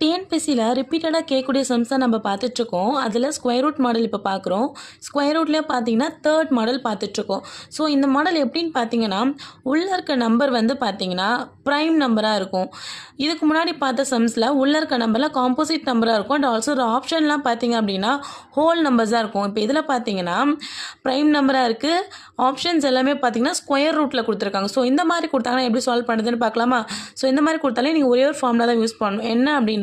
டிஎன்பிஎஸ்சியில் ரிப்பீட்டடாக கேட்கக்கூடிய சம்ஸ் தான் நம்ம பார்த்துட்ருக்கோம். அதில் ஸ்கொயர் ரூட் மாடல் இப்போ பார்க்குறோம். ஸ்கொயர் ரூட்லேயே பார்த்தீங்கன்னா தேர்ட் மாடல் பார்த்துட்ருக்கோம். ஸோ இந்த மாடல் எப்படின்னு பார்த்தீங்கன்னா, உள்ளே இருக்க நம்பர் வந்து பார்த்தீங்கன்னா ப்ரைம் நம்பராக இருக்கும். இதுக்கு முன்னாடி பார்த்த சம்ஸில் உள்ளே இருக்க நம்பரில் காம்போசிட் நம்பராக இருக்கும். அண்ட் ஆல்சோ ஒரு ஆப்ஷன்லாம் பார்த்தீங்க அப்படின்னா ஹோல் நம்பர்ஸாக இருக்கும். இப்போ இதில் பார்த்தீங்கன்னா ப்ரைம் நம்பராக இருக்குது. ஆப்ஷன்ஸ் எல்லாமே பார்த்தீங்கன்னா ஸ்கொயர் ரூட்டில் கொடுத்துருக்காங்க. ஸோ இந்த மாதிரி கொடுத்தாங்கன்னா எப்படி சால்வ் பண்ணுறதுன்னு பார்க்கலாமா? ஸோ இந்த மாதிரி கொடுத்தாலே நீங்கள் ஒரே ஒரு ஃபார்முலா தான் யூஸ் பண்ணணும். என்ன அப்படின்னா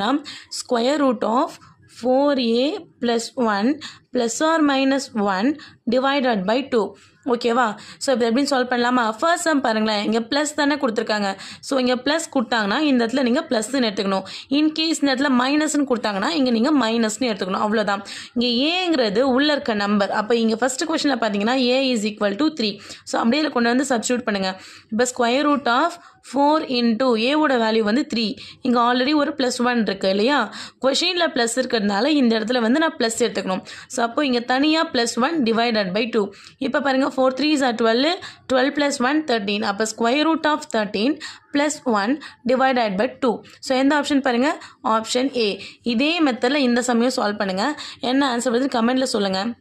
square root of 4a plus 1 plus or minus 1 divided by 2. ஓகேவா? ஸோ இப்போ எப்படின்னு சால்வ் பண்ணலாமா? ஃபர்ஸ்ட் சம் பாருங்களேன், இங்கே ப்ளஸ் தானே கொடுத்துருக்காங்க. ஸோ இங்கே ப்ளஸ் கொடுத்தாங்கன்னா இந்த இடத்துல நீங்கள் ப்ளஸ்ன்னு எடுத்துக்கணும். இன்கேஸ் இந்த இடத்துல மைனஸ்ன்னு கொடுத்தாங்கன்னா இங்கே நீங்கள் மைனஸ்ன்னு எடுத்துக்கணும். அவ்வளோதான். இங்கே ஏங்கிறது உள்ளே இருக்க நம்பர். அப்போ இங்கே ஃபஸ்ட்டு கொஸ்டினில் பார்த்தீங்கன்னா ஏ இஸ் ஈக்குவல் டு 3. ஸோ அப்படியே கொண்டு வந்து சப்ஸ்டியூட் பண்ணுங்கள். இப்போ ஸ்கொயர் ரூட் ஆஃப் 4 இன்ட்டு ஏவோட வேல்யூ வந்து 3. இங்கே ஆல்ரெடி ஒரு +1 இருக்குது இல்லையா? கொஷினில் ப்ளஸ் இருக்கிறதுனால இந்த இடத்துல வந்து நான் ப்ளஸ் எடுத்துக்கணும். ஸோ அப்போ இங்கே தனியாக +1 டிவைடட் பை 2. இப்போ பாருங்கள் 4 3s are 12, 12 plus 1 13. அப்போ square root of 13 + 1 divided by 2. So எந்த ஆப்ஷன் பாருங்கள்? Option A. இதே மெத்தடில் இந்த சமயம் சால்வ் பண்ணுங்கள். என்ன ஆன்சர் வருதுன்னு கமெண்ட்டில் சொல்லுங்கள்.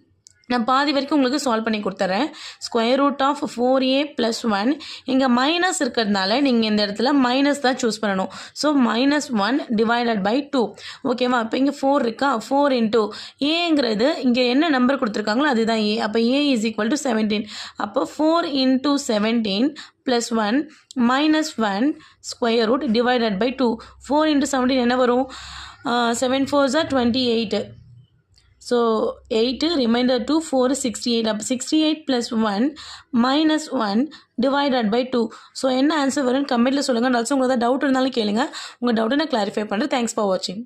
நான் பாதி வரைக்கும் உங்களுக்கு சால்வ் பண்ணி கொடுத்துட்றேன். Square root of 4a + 1. இங்கே மைனஸ் இருக்கிறதுனால நீங்கள் இந்த இடத்துல மைனஸ் தான் சூஸ் பண்ணணும். So -1 divided by 2. ஓகேவா? இப்போ இங்கே 4 இருக்கா? 4 இன்ட்டு ஏங்கிறது இங்கே என்ன நம்பர் கொடுத்துருக்காங்களோ அதுதான் ஏ. அப்போ ஏ இஸ் ஈக்குவல் டு 17. அப்போ 4 into 17 + 1 -1 square root divided by 2. 4 into 17 என்ன வரும்? 7 4s are 28. So 8 remainder 2 4 68. அப்போ 68 + 1 -1 divided by 2. ஸோ என்ன ஆன்சர் வரும்னு கமெண்ட்டில் சொல்லுங்கள். ஆல்சோ உங்களுக்கு டவுட் இருந்தாலும் கேளுங்க. உங்கள் டவுட்டை நான் கிளாரிஃபை பண்ணுறேன். தேங்க்ஸ் ஃபார் வாட்சிங்.